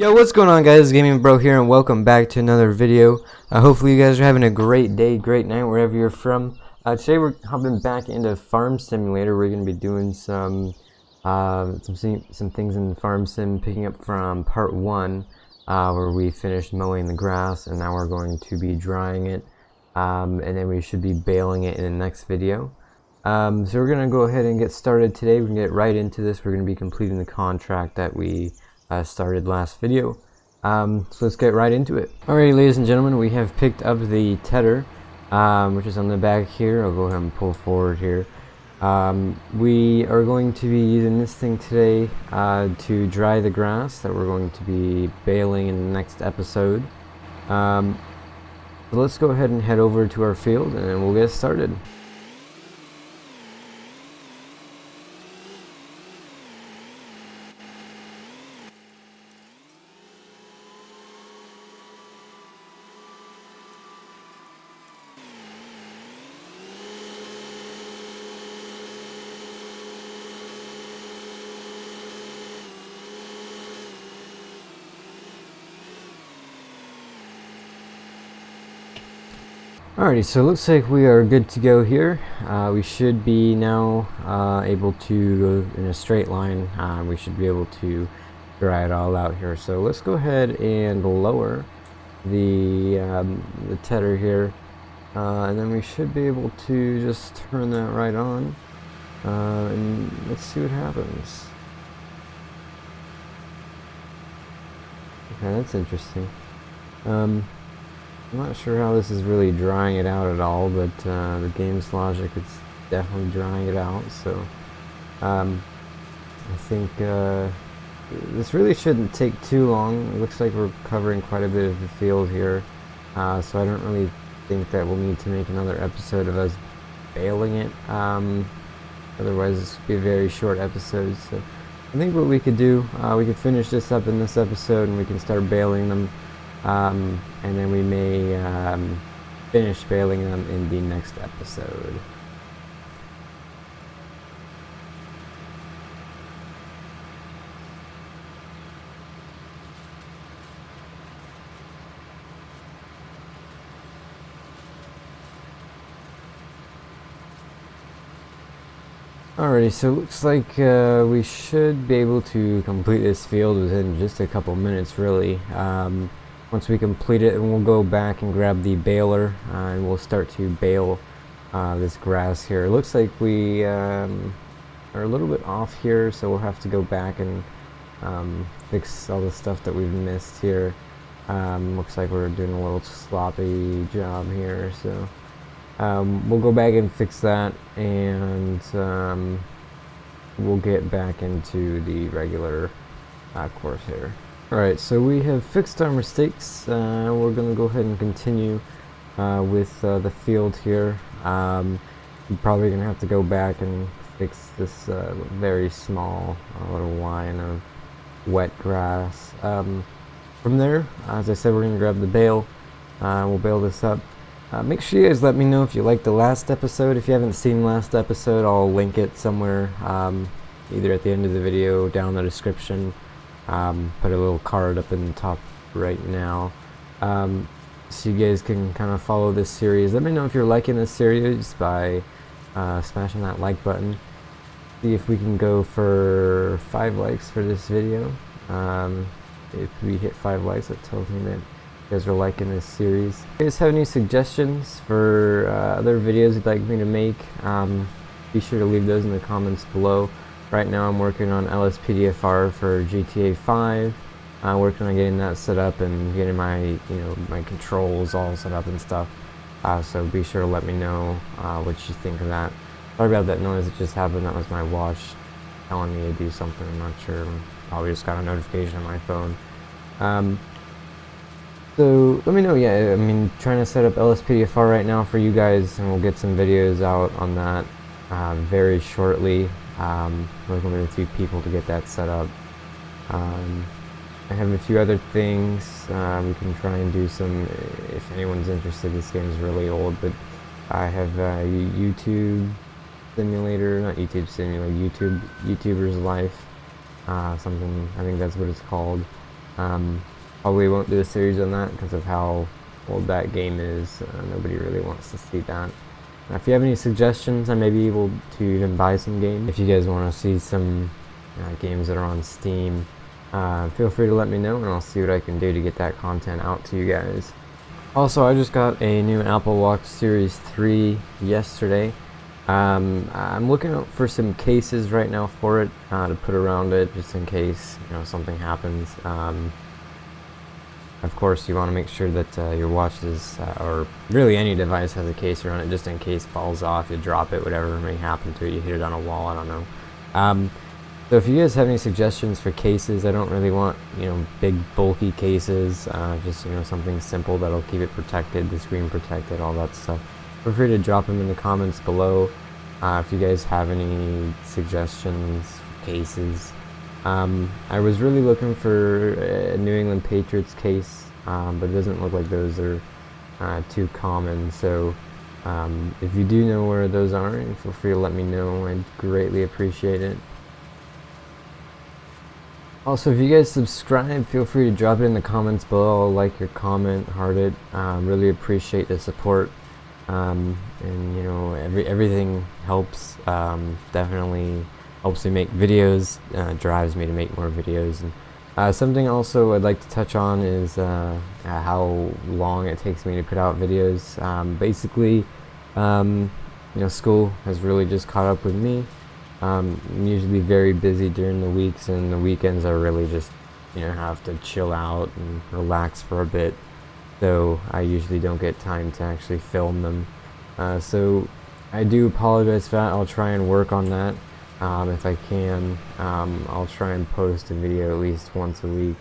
Yo, what's going on, guys? TheGamingBro here, and welcome back to another video. Hopefully you guys are having a great day, great night, wherever you're from. Today we're hopping back into Farm Simulator. We're going to be doing some things in Farm Sim, picking up from part 1, where we finished mowing the grass, and now we're going to be drying it, and then we should be baling it in the next video. So we're going to go ahead and get started today. We're going to get right into this. We're going to be completing the contract that we started last video. So let's get right into it. Alrighty, ladies and gentlemen, we have picked up the tedder, which is on the back here. I'll go ahead and pull forward here. We are going to be using this thing today to dry the grass that we're going to be baling in the next episode. So let's go ahead and head over to our field and then we'll get started. Alrighty, so it looks like we are good to go here. We should be now able to go in a straight line. We should be able to dry it all out here. So let's go ahead and lower the tedder here, and then we should be able to just turn that right on, and let's see what happens. Okay, that's interesting. I'm not sure how this is really drying it out at all, but the game's logic is definitely drying it out, so I think this really shouldn't take too long. It looks like we're covering quite a bit of the field here, so I don't really think that we'll need to make another episode of us baling it. Otherwise this would be a very short episode, so I think what we could do, we could finish this up in this episode and we can start baling them. And then we may finish baling them in the next episode. Alrighty, so it looks like we should be able to complete this field within just a couple minutes, really. Once we complete it, and we'll go back and grab the baler, and we'll start to bale this grass here. It looks like we are a little bit off here, so we'll have to go back and fix all the stuff that we've missed here. Looks like we're doing a little sloppy job here, so we'll go back and fix that, and we'll get back into the regular course here. Alright, so we have fixed our mistakes. We're going to go ahead and continue with the field here. We're probably going to have to go back and fix this very small little line of wet grass. From there, as I said, we're going to grab the bale. We'll bale this up. Make sure you guys let me know if you liked the last episode. If you haven't seen the last episode, I'll link it somewhere, either at the end of the video, down in the description. Put a little card up in the top right now, so you guys can kind of follow this series. Let me know if you're liking this series by smashing that like button. See if we can go for 5 likes for this video. If we hit 5 likes, that tells me that you guys are liking this series. If you guys have any suggestions for other videos you'd like me to make, be sure to leave those in the comments below. Right now I'm working on LSPDFR for GTA 5. Working on getting that set up and getting my my controls all set up and stuff. So be sure to let me know what you think of that. Sorry about that noise that just happened. That was my watch telling me to do something. I'm not sure. Probably just got a notification on my phone. So let me know. Yeah, I mean, trying to set up LSPDFR right now for you guys, and we'll get some videos out on that very shortly. Working with a few people to get that set up. I have a few other things. We can try and do some, if anyone's interested. This game is really old, but I have YouTube Simulator, not YouTube Simulator, YouTuber's Life, something, I think that's what it's called. Probably won't do a series on that because of how old that game is. Nobody really wants to see that. If you have any suggestions, I may be able to even buy some games. If you guys want to see some games that are on Steam, feel free to let me know and I'll see what I can do to get that content out to you guys. Also, I just got a new Apple Watch Series 3 yesterday. I'm looking out for some cases right now for it to put around it just in case something happens. Of course, you want to make sure that your watch is, or really any device has a case around it just in case it falls off, you drop it, whatever may happen to it, you hit it on a wall, I don't know. So if you guys have any suggestions for cases, I don't really want, big bulky cases, just, something simple that'll keep it protected, the screen protected, all that stuff. Feel free to drop them in the comments below if you guys have any suggestions for cases. I was really looking for a New England Patriots case, but it doesn't look like those are too common, so if you do know where those are, feel free to let me know. I'd greatly appreciate it. Also, if you guys subscribe, feel free to drop it in the comments below. I'll like your comment, heart it. Really appreciate the support, and everything helps. Definitely helps me make videos, drives me to make more videos. And something also I'd like to touch on is how long it takes me to put out videos. Basically, school has really just caught up with me. I'm usually very busy during the weeks, and the weekends I really just have to chill out and relax for a bit, so I usually don't get time to actually film them. So I do apologize for that. I'll try and work on that. If I can, I'll try and post a video at least once a week.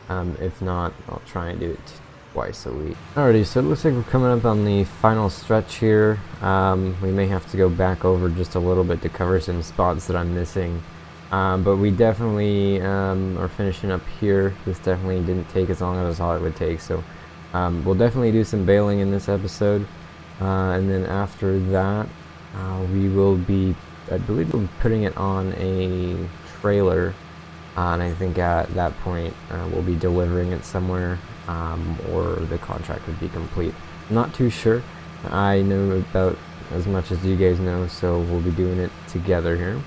If not, I'll try and do it twice a week. Alrighty, so it looks like we're coming up on the final stretch here. We may have to go back over just a little bit to cover some spots that I'm missing. But we definitely are finishing up here. This definitely didn't take as long as I thought it would take, so we'll definitely do some baling in this episode. And then after that, we will be, I believe we'll be putting it on a trailer, and I think at that point we'll be delivering it somewhere, or the contract would be complete. I'm not too sure. I know about as much as you guys know, so we'll be doing it together here.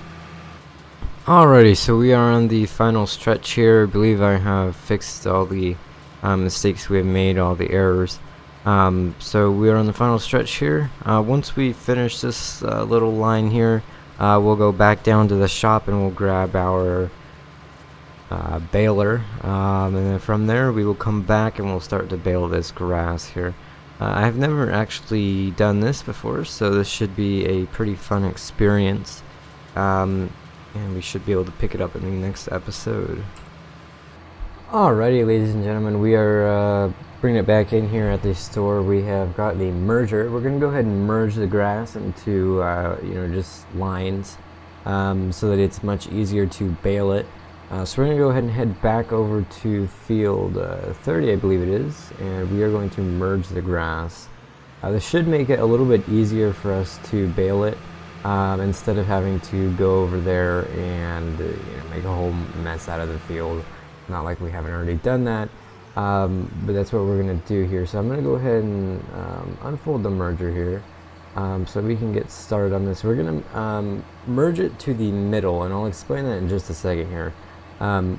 Alrighty, so we are on the final stretch here. I believe I have fixed all the mistakes we have made, all the errors. So we are on the final stretch here. Once we finish this little line here, we'll go back down to the shop and we'll grab our baler, and then from there we will come back and we'll start to bale this grass here. I've never actually done this before, so this should be a pretty fun experience, and we should be able to pick it up in the next episode. Alrighty, ladies and gentlemen, we are bringing it back in here at the store. We have got the merger. We're going to go ahead and merge the grass into just lines, so that it's much easier to bale it. So we're going to go ahead and head back over to field 30, I believe it is, and we are going to merge the grass. This should make it a little bit easier for us to bale it, instead of having to go over there and make a whole mess out of the field. Not like we haven't already done that, but that's what we're going to do here. So I'm going to go ahead and unfold the merger here, so we can get started on this. We're going to merge it to the middle, and I'll explain that in just a second here. For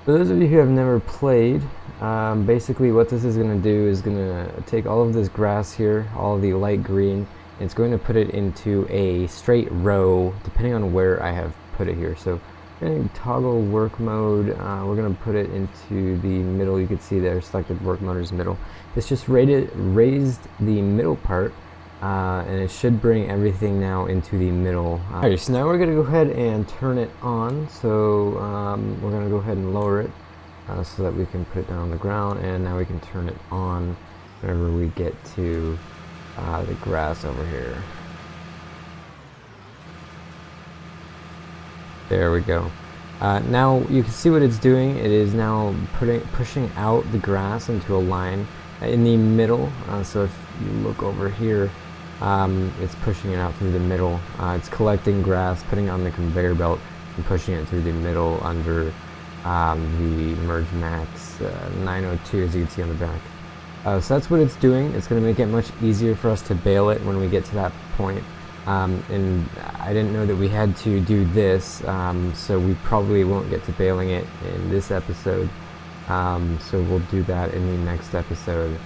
those of you who have never played, basically what this is going to do is going to take all of this grass here, all of the light green, and it's going to put it into a straight row depending on where I have put it here. So we're going to toggle work mode. We're going to put it into the middle. You can see there selected work mode is middle. It's just raised the middle part, and it should bring everything now into the middle. Alright, so now we're going to go ahead and turn it on. So we're going to go ahead and lower it so that we can put it down on the ground, and now we can turn it on whenever we get to the grass over here. There we go. Now you can see what it's doing. It is now pushing out the grass into a line in the middle. So if you look over here, it's pushing it out through the middle. It's collecting grass, putting it on the conveyor belt, and pushing it through the middle under the Merge Max 902, as you can see on the back. So that's what it's doing. It's going to make it much easier for us to bale it when we get to that point. And I didn't know that we had to do this, so we probably won't get to baling it in this episode. So we'll do that in the next episode.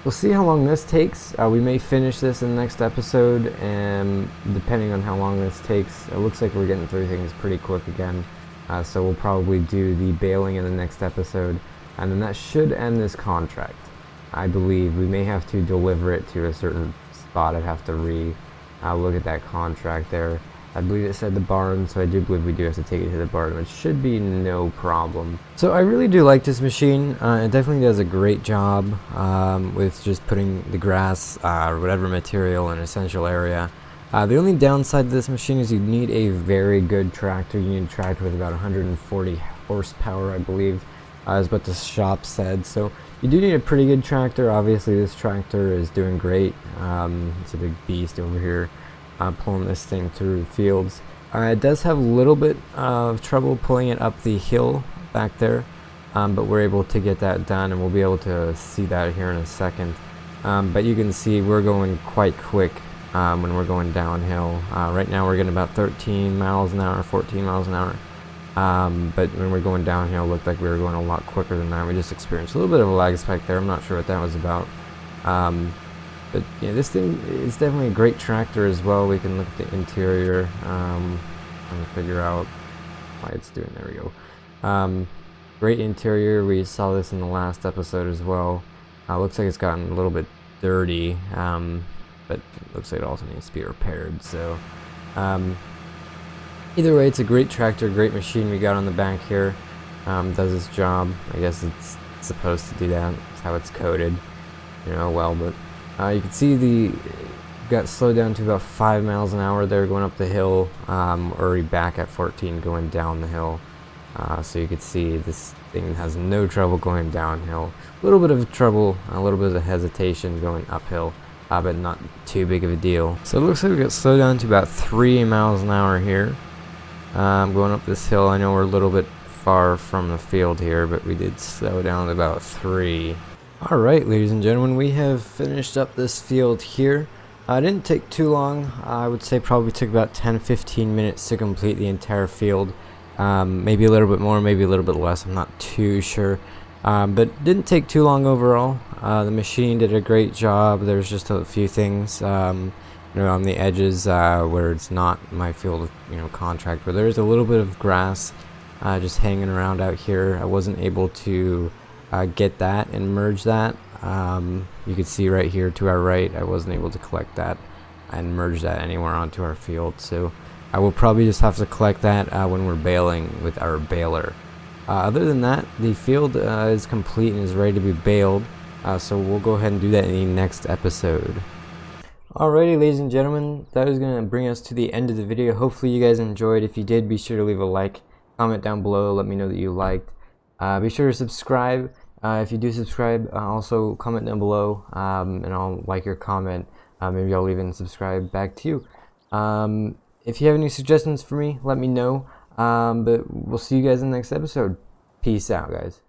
We'll see how long this takes. We may finish this in the next episode, and depending on how long this takes, it looks like we're getting through things pretty quick again. So we'll probably do the baling in the next episode, and then that should end this contract. I believe we may have to deliver it to a certain spot. I'd have to look at that contract there. I believe it said the barn, so I do believe we do have to take it to the barn, which should be no problem. So I really do like this machine. It definitely does a great job with just putting the grass or whatever material in an essential area. The only downside to this machine is you need a very good tractor. You need a tractor with about 140 horsepower, I believe, is what the shop said. So you do need a pretty good tractor. Obviously this tractor is doing great. It's a big beast over here. Pulling this thing through the fields. It does have a little bit of trouble pulling it up the hill back there, but we're able to get that done, and we'll be able to see that here in a second. But you can see we're going quite quick when we're going downhill. Right now we're getting about 13 miles an hour, 14 miles an hour. But when we're going downhill, it looked like we were going a lot quicker than that. We just experienced a little bit of a lag spike there. I'm not sure what that was about. But yeah, this thing is definitely a great tractor as well. We can look at the interior, trying to figure out why it's doing. There we go. Great interior. We saw this in the last episode as well. Looks like it's gotten a little bit dirty, but looks like it also needs to be repaired. So either way, it's a great tractor, great machine we got on the back here. Does its job. I guess it's supposed to do that. That's how it's coded. You know, well, but you can see got slowed down to about 5 miles an hour there going up the hill, or back at 14 going down the hill. So you can see this thing has no trouble going downhill. A little bit of trouble, a little bit of hesitation going uphill, but not too big of a deal. So it looks like we got slowed down to about 3 miles an hour here. Going up this hill. I know we're a little bit far from the field here, but we did slow down to about 3. Alright, ladies and gentlemen, we have finished up this field here. It didn't take too long. I would say probably took about 10-15 minutes to complete the entire field. Maybe a little bit more, maybe a little bit less, I'm not too sure. But didn't take too long overall. The machine did a great job. There's just a few things on the edges where it's not my field of contract, where there's a little bit of grass just hanging around out here. I wasn't able to get that and merge that. You can see right here to our right, I wasn't able to collect that and merge that anywhere onto our field, so I will probably just have to collect that when we're baling with our baler. Other than that, the field is complete and is ready to be baled, so we'll go ahead and do that in the next episode. Alrighty, ladies and gentlemen, that is going to bring us to the end of the video. Hopefully you guys enjoyed. If you did, be sure to leave a like, comment down below, let me know that you liked. Be sure to subscribe. If you do subscribe, also comment down below, and I'll like your comment. Maybe I'll even subscribe back to you. If you have any suggestions for me, let me know. But we'll see you guys in the next episode. Peace out, guys.